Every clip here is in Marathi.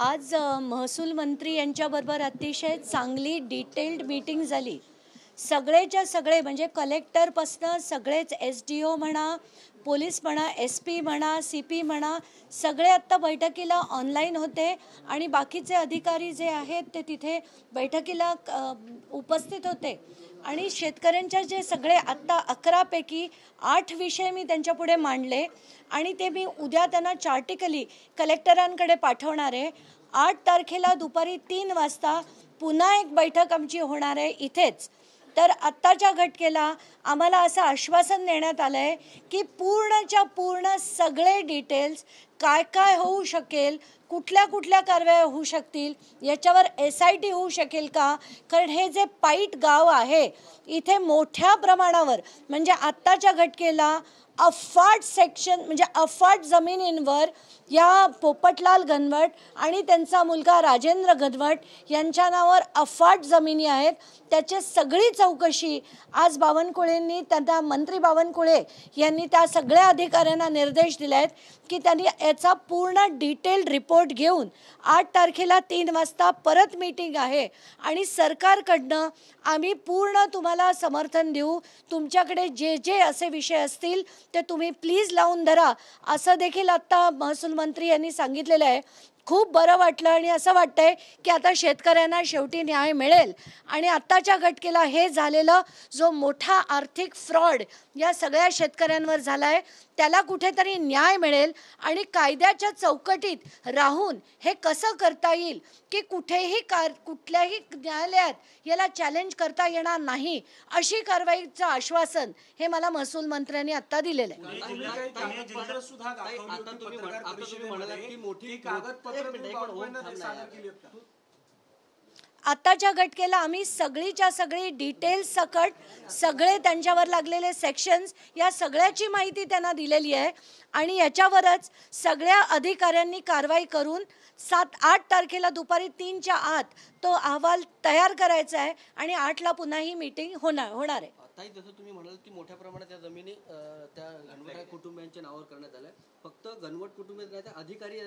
आज महसूल मंत्री यांच्याबरोबर अतिशय चांगली डिटेल्ड मीटिंग झाली. सगळेच्या सगळे म्हणजे कलेक्टरपासनं सगळेच SDO म्हणा, पोलीस म्हणा, SP म्हणा, CP म्हणा, सगळे आत्ता बैठकीला ऑनलाईन होते आणि बाकीचे अधिकारी जे आहेत ते तिथे बैठकीला उपस्थित होते. आणि शेतकऱ्यांच्या जे सगळे आत्ता 11 पैकी 8 विषय मी त्यांच्यापुढे मांडले आणि ते मी उद्या त्यांना चार्टिकली कलेक्टरांकडे पाठवणार आहे. 8 तारखेला दुपारी 3 वाजता पुन्हा एक बैठक आमची होणार आहे इथेच. तर आत्ताच्या घटकेला आम्हाला असं आश्वासन देण्यात आलं आहे की पूर्णच्या पूर्ण सगळे डिटेल्स काय काय होऊ शकेल, कुठल्या कुठल्या कारवाया होऊ शकतील, याच्यावर SIT होऊ शकेल का. कारण हे जे पाईट गाव आहे इथे मोठ्या प्रमाणावर म्हणजे आत्ताच्या घटकेला अफाट सेक्शन म्हणजे अफाट जमिनींवर या पोपटलाल घनवट आणि त्यांचा मुलगा राजेंद्र घनवट यांच्या नावावर अफाट जमिनी आहेत. त्याची सगळी चौकशी आज बावनकुळेंनी त्यांना मंत्री बावनकुळे यांनी त्या सगळ्या अधिकाऱ्यांना निर्देश दिले आहेत की त्यांनी याचा पूर्ण डिटेल्ड रिपोर्ट घेऊन 8 तारखेला 3 वाजता परत मीटिंग आहे आणि सरकारकडनं आम्ही पूर्ण तुम्हाला समर्थन देऊ. तुमच्याकडे जे जे असे विषय असतील ते तुम्ही प्लीज लावून धरा असं देखील आत्ता महसूल मंत्री यांनी सांगितलेलं आहे. खूप बरं वाटलं आणि असं वाटतंय की आता शेतकऱ्यांना शेवटी न्याय मिळेल आणि आत्ताच्या घटकेला हे झालेलं जो मोठा आर्थिक फ्रॉड या सगळ्या शेतकऱ्यांवर झाला आहे त्याला कुठेतरी न्याय मिळेल आणि कायद्याच्या चौकटीत राहून हे कसं करता येईल की कुठेही कुठल्याही न्यायालयात याला चॅलेंज करता येणार नाही अशी कारवाईचं आश्वासन हे मला महसूल मंत्र्यांनी आत्ता दिलेलं आहे. आत्ताच्या घटकेला आम्ही सगळीच्या सगळी डिटेल्स सकट सगळे त्यांच्यावर लागलेले सेक्शन्स या सगळ्याची माहिती त्यांना दिलेली आहे आणि याच्यावरच सगळ्या अधिकाऱ्यांनी कारवाई करून 7-8 तारखेला दुपारी 3च्या आत तो अहवाल तयार करायचा आहे आणि 8ला पुन्हा ही मीटिंग होणार आहे. ताई, जसं तुम्ही म्हणाल की मोठ्या प्रमाणात त्या जमिनी त्या घनवट कुटुंबियांच्या नावावर करण्यात आल्या. फक्त घनवट कुटुंब नाही तर अधिकारी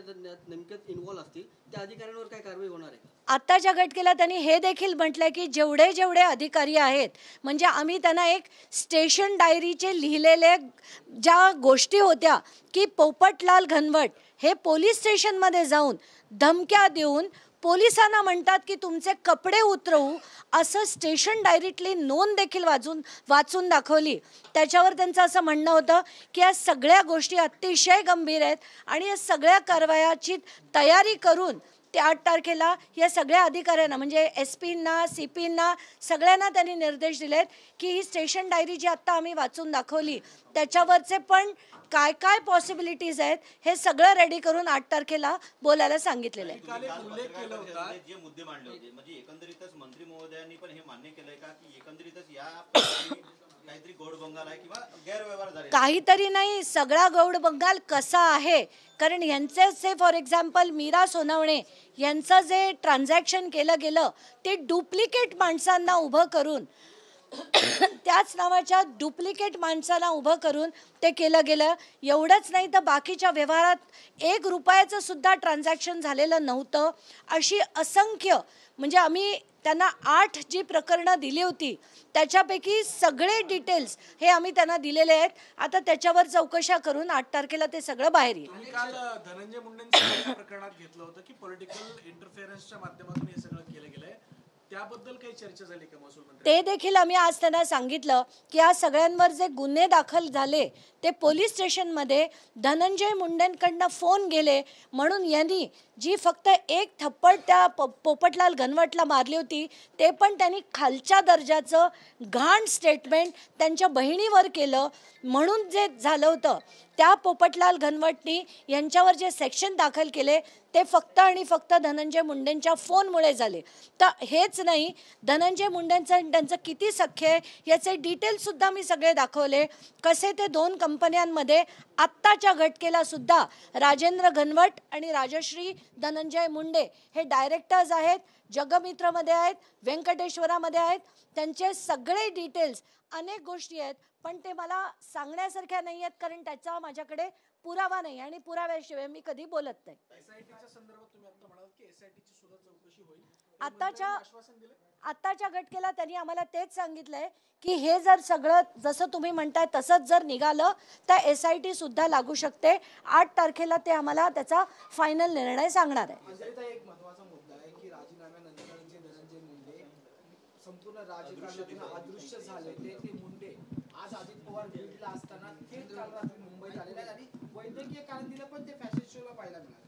नेमक्याच इन्व्हॉल्व असतील त्या अधिकाऱ्यांवर काय कारवाई होणार आहे? आत्ताच्या घटकेला त्यांनी हे देखील म्हटलंय की जेवढे जेवढे अधिकारी आहेत म्हणजे आम्ही त्यांना एक स्टेशन डायरीचे लिहिलेले ज्या गोष्टी होत्या की पोपटलाल घनवट हे पोलीस स्टेशनमध्ये जाऊन धमक्या देऊन पोलिसांना म्हणतात की तुमचे कपडे उतरवू असं स्टेशन डायरीतली नोंद देखील वाचून दाखवली. त्याच्यावर त्यांचं असं म्हणणं होतं की या सगळ्या गोष्टी अतिशय गंभीर आहेत आणि या सगळ्या कारवायाची तयारी करून ते 8 तारखेला या सगळ्या अधिकाऱ्यांना म्हणजे SPंना CPंना सगळ्यांना त्यांनी निर्देश दिलेत की ही स्टेशन डायरी जी आत्ता आम्ही वाचून दाखवली त्याच्यावरचे पण काय काय पॉसिबिलिटीज आहेत हे सगळं रेडी करून 8 तारखेला बोलायला सांगितलेलं आहे. जे मुद्दे मांडले होते म्हणजे एकंदरीतच मंत्री महोदयांनी पण हे मान्य केलंय का की एकंदरीतच या काहीतरी गौडबंगाल आहे किंवा गैरव्यवहार झाले? काहीतरी नाही, सगळा गौडबंगाल कसा आहे. कारण यांचे फॉर एक्झाम्पल मीरा सोनवणे यांचं जे ट्रान्झॅक्शन केलं गेलं ते डुप्लिकेट माणसांना उभं करून त्याच नावाच्या डुप्लिकेट माणसाला उभं करून ते केलं गेलं. एवढंच नाही तर बाकीच्या व्यवहारात 1 रुपयाचं सुद्धा ट्रान्झॅक्शन झालेलं नव्हतं. अशी असंख्य म्हणजे आम्ही त्यांना 8 जी प्रकरणं दिली होती त्याच्यापैकी सगळे डिटेल्स हे आम्ही त्यांना दिलेले आहेत. आता त्याच्यावर चौकशा करून 8 तारखेला ते सगळं बाहेर येईल. काल धनंजय मुंडेंच्या प्रकरणात घेतलं होतं की पॉलिटिकल इंटरफेरन्सच्या माध्यमातून हे सगळं केलं गेलंय, त्याबद्दल काही चर्चा झाली का महसूल मंत्री? ते देखील आम्ही आज त्यांना सांगितलं की या सगळ्यांवर जे गुन्हे दाखल झाले ते पोलीस स्टेशनमध्ये धनंजय मुंडेंकडनं फोन गेले म्हणून यांनी जी फक्त 1 थप्पड त्या पोपटलाल घनवटला मारली होती ते पण त्यांनी खालच्या दर्जाचं घाण स्टेटमेंट त्यांच्या बहिणीवर केलं म्हणून जे झालं होतं त्या पोपटलाल घनवटनी यांच्यावर जे सेक्शन दाखल केले ते फक्त आणि फक्त धनंजय मुंडेंच्या फोनमुळे झाले. तर हेच नाही, धनंजय मुंडेंचं त्यांचं किती सख्य आहे याचे डिटेल्ससुद्धा मी सगळे दाखवले. कसे ते 2 कंपन्यांमध्ये आत्ताच्या घटकेला सुद्धा राजेंद्र घनवट आणि राजश्री धनंजय मुंडे हे डायरेक्टर्स आहेत, जगमित्रमध्ये आहेत, व्यंकटेश्वरामध्ये आहेत. त्यांचे सगळे डिटेल्स अनेक गोष्टी आहेत पण ते मला सांगण्यासारख्या नाही आहेत कारण त्याचा माझ्याकडे पुरावा नाही आणि पुराव्याशिवाय मी कधी बोलत नाही. एसआयटीच्या संदर्भात तुम्ही आता म्हणाल की एसआयटीची सुद्धा चौकशी होईल, आश्वासन दिलं. आताच्या घटकेला त्यांनी आम्हाला तेच सांगितलंय की हे जर सगळं जसं तुम्ही म्हणताय तसंच जर निघालं तर SIT सुद्धा लागू शकते. 8 तारखेला ते आम्हाला त्याचा फायनल निर्णय सांगणार आहे. एक महत्त्वाचा मुद्दा आहे की राजीनाम्यानंतर जे धनंजय मुंडे संपूर्ण राजकारणातून अदृश्य झाले ते मुंडे आज अजित पवार बीडला असताना थेट काल रात्री मुंबईत आलेले आहेत आणि वैद्यकीय कारण दिलं पण ते फॅशन शोला पाहायला मिळाले.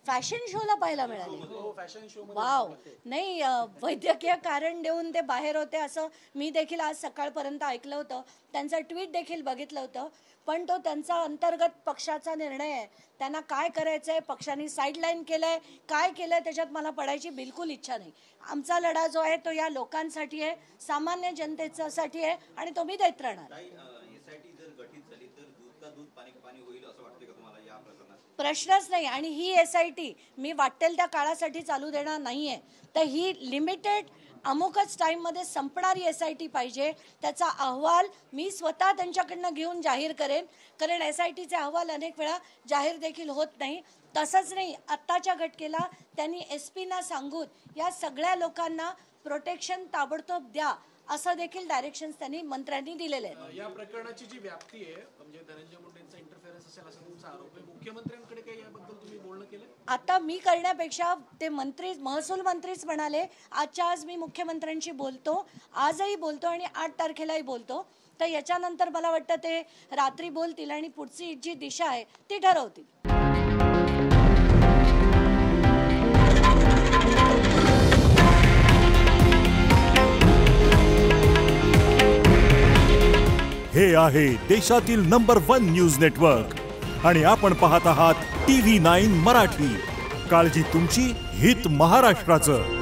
फॅशन शोला पाहायला मिळाले. Fashion show wow. नाही, वैद्यकीय कारण देऊन ते बाहेर होते असं मी देखील आज सकाळपर्यंत ऐकलं होतं. त्यांचं ट्विट देखील बघितलं होतं. पण तो त्यांचा अंतर्गत पक्षाचा निर्णय आहे. त्यांना काय करायचंय, पक्षाने साईडलाईन केलंय, काय केलंय त्याच्यात मला पडायची बिलकुल इच्छा नाही. आमचा लढा जो आहे तो या लोकांसाठी आहे, सामान्य जनतेसाठी आहे आणि तो मी देत राहणार. एसआयटी जर गठीत झाली तर दूध का दूध पाणी पाणी होईल असं वाटतं का तुम्हाला या प्रकरणात? प्रश्नच नाही. आणि ही SIT मी वाटेल त्या काळासाठी चालू देणार नाहीये. तर ही लिमिटेड अमुकच टाईममध्ये संपणारी SIT पाहिजे. त्याचा अहवाल मी स्वतः त्यांच्याकडनं घेऊन जाहीर करेन, कारण SITचे अहवाल अनेक वेळा जाहीर देखील होत नाही. तसंच नाही, आत्ताच्या घटकेला त्यांनी SP ना सांगून या सगळ्या लोकांना प्रोटेक्शन ताबडतोब द्या असं देखील डायरेक्शन्स त्यांनी मंत्र्यांनी दिलेले आहेत. या प्रकरणाची जी व्याप्ती आहे म्हणजे धनंजय मुंडेंचा इंटरफेरन्स असेल असा तुमचा आरोप आहे. मुख्यमंत्र्यांकडे काही याबद्दल तुम्ही बोलणं केलं? आता मी करण्यापेक्षा ते मंत्री, महसूल मंत्रीच म्हणाले आजच्या आज मी मुख्यमंत्र्यांशी बोलतो, आजही बोलतो आणि 8 तारखेलाही बोलतो. तर याच्यानंतर मला वाटतं ते रात्री बोलतील आणि पुढची जी दिशा आहे ती ठरवतील. हे आहे देशातील नंबर 1 न्यूज नेटवर्क आणि आपण पाहत आहात TV9 मराठी. काळजी तुमची, हित महाराष्ट्राचं.